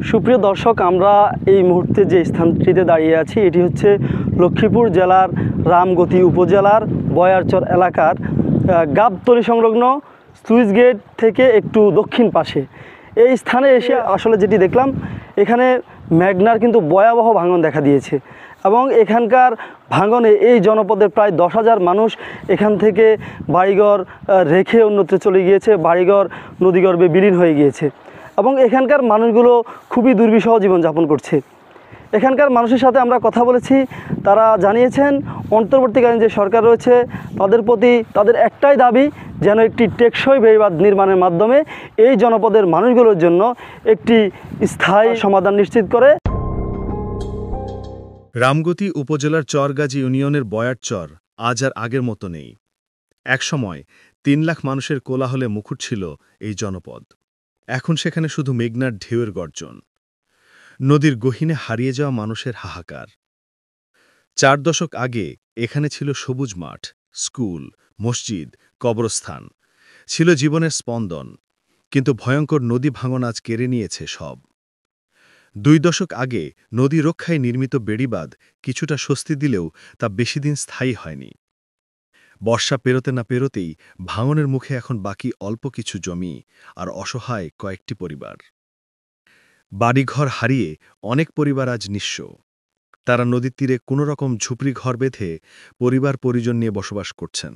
সুপ্রিয় দর্শক, আমরা এই মুহূর্তে যে স্থানটিতে দাঁড়িয়ে আছি এটি হচ্ছে লক্ষ্মীপুর জেলার রামগতি উপজেলার বয়ারচর এলাকার গাবতলী সংলগ্ন স্লুইস গেট থেকে একটু দক্ষিণ পাশে। এই স্থানে এসে আসলে যেটি দেখলাম, এখানে মেঘনার কিন্তু ভয়াবহ ভাঙন দেখা দিয়েছে এবং এখানকার ভাঙনে এই জনপদের প্রায় 10,000 মানুষ এখান থেকে বাড়িঘর রেখে অন্যত্র চলে গিয়েছে, বাড়িঘর নদীগর্ভে বিলীন হয়ে গিয়েছে এবং এখানকার মানুষগুলো খুবই দুর্বিষহ জীবনযাপন করছে। এখানকার মানুষের সাথে আমরা কথা বলেছি, তারা জানিয়েছেন অন্তর্বর্তীকালীন যে সরকার রয়েছে তাদের প্রতি তাদের একটাই দাবি, যেন একটি টেকসই বেড়িবাঁধ নির্মাণের মাধ্যমে এই জনপদের মানুষগুলোর জন্য একটি স্থায়ী সমাধান নিশ্চিত করে। রামগতি উপজেলার চরগাজী ইউনিয়নের বয়ারচর আজ আর আগের মতো নেই। একসময় 3 লাখ মানুষের কোলাহলে মুখর ছিল এই জনপদ। এখন সেখানে শুধু মেঘনার ঢেউয়ের গর্জন, নদীর গহীনে হারিয়ে যাওয়া মানুষের হাহাকার। 4 দশক আগে এখানে ছিল সবুজ মাঠ, স্কুল, মসজিদ, কবরস্থান, ছিল জীবনের স্পন্দন। কিন্তু ভয়ঙ্কর নদী ভাঙন আজ কেড়ে নিয়েছে সব। 2 দশক আগে নদী রক্ষায় নির্মিত বেড়িবাঁধ কিছুটা স্বস্তি দিলেও তা বেশিদিন স্থায়ী হয়নি। বর্ষা পেরোতে না পেরোতেই ভাঙনের মুখে এখন বাকি অল্প কিছু জমি আর অসহায় কয়েকটি পরিবার। বাড়িঘর হারিয়ে অনেক পরিবার আজ নিঃস্ব। তারা নদীর তীরে কোনোরকম ঝুপড়ি ঘর বেঁধে পরিবার পরিজন নিয়ে বসবাস করছেন।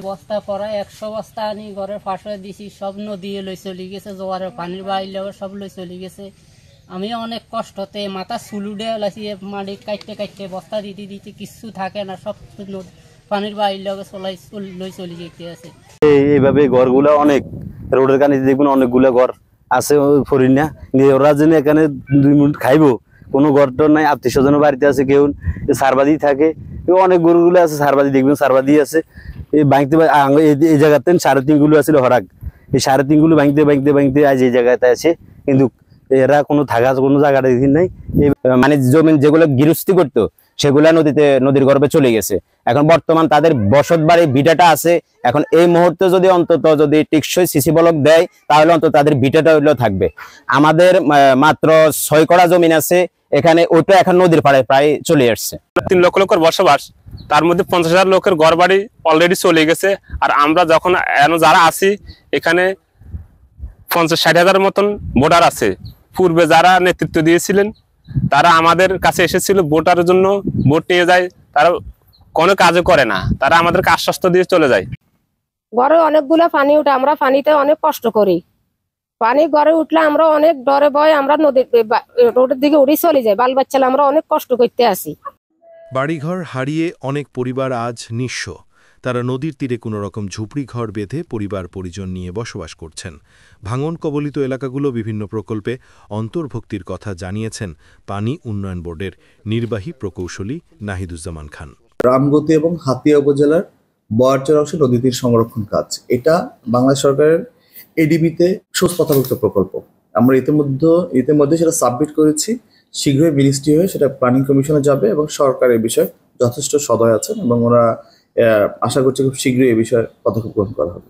বস্তা পরা 100 বস্তা আনি ঘরের পাশে দিছি, সব নদী লই চলে গেছে, জোয়ারের পানির বাইরে সব লই চলে গেছে। আমি অনেক কষ্টতে মাথা চুলুডে লাইছি, মাটি কাটতে কাটতে বস্তা দিতে দিতে কিছু থাকে না, সব পানির বাইরে লই চলে যেতে আছে। এইভাবে ঘরগুলো অনেক রোডের কানে দেখবেন অনেকগুলো ঘর আছে ফরিন না, ওরা যেন এখানে 2 মিনিট খাইবো কোনো ঘরটা নাই। আত্মীয় স্বজনের বাড়িতে আছে, কেউ সারবাদি থাকে, অনেক গরুগুলো আছে সারবাদি, দেখবেন সারবাদি আছে। এই ভাঙতে এই জায়গাতে 3.5 গুলো আছিল হরাক, এই 3.5 গুলো ভাঙতে ভাঙতে ভাঙতে আজ এই জায়গাতে আছে। কিন্তু এরা কোনো থাকা কোনো জায়গাটা দেখি নাই। মানে জমি যেগুলো গৃহস্থী করতো সেগুলা নদীর গর্ভে চলে গেছে। এখন বর্তমান তাদের বসত বাড়ি ভিটাটা আছে। এখন এই মুহূর্তে যদি অন্তত টিকসই সিসি ব্লক দেয় তাহলে অন্তত তাদের ভিটাটা হইলেও থাকবে। আমাদের মাত্র 6 কড়া জমিন আছে এখানে, ওটা এখন নদীর পাড়ে প্রায় চলে আসছে। 3 লক্ষ লোকের বসবাস, তার মধ্যে 50,000 লোকের ঘর বাড়ি অলরেডি চলে গেছে। আর আমরা যখন যারা আছি এখানে 50-60 হাজারের মতন ভোটার আছে। পূর্বে যারা নেতৃত্ব দিয়েছিলেন তারা আমাদের কাছে এসেছিল ভোটারের জন্য, ভোট নিয়ে যায়, তারা কোনো কাজও করে না, তারা আমাদেরকে আশ্বস্ত দিয়ে চলে যায়। ঘরে অনেকগুলো পানি উঠে, আমরা পানিতে অনেক কষ্ট করি। পানি ঘরে উঠলে আমরা অনেক ডরে ভয় আমরা রোডের দিকে উড়ে চলে যাই, বাল বাচ্চা আমরা অনেক কষ্ট করতে আসি। বাড়িঘর হারিয়ে অনেক পরিবার আজ নিঃস্ব। তারা নদীর তীরে কোনো রকম ঝুপড়ি ঘর বেঁধে পরিবার পরিজন নিয়ে বসবাস করছেন। ভাঙন কবলিত এলাকাগুলো বিভিন্ন প্রকল্পে অন্তর্ভুক্তির কথা জানিয়েছেন পানি উন্নয়ন বোর্ডের নির্বাহী প্রকৌশলী নাহিদুজ্জামান খান। রামগতি এবং হাতিয়া উপজেলার বয়ারচর অংশে নদী তীর সংরক্ষণ কাজ, এটা বাংলাদেশ সরকারের এডিবিতে সুস্পতাভুক্ত প্রকল্প। আমরা ইতিমধ্যে সেটা সাবমিট করেছি। শীঘ্রই মিনিস্ট্রি হয়ে সেটা প্ল্যানিং কমিশনে যাবে এবং সরকার এই বিষয়ে যথেষ্ট সদয় আছেন এবং ওরা আশা করছি খুব শীঘ্রই এই বিষয়ে পদক্ষেপ গ্রহণ করা হবে।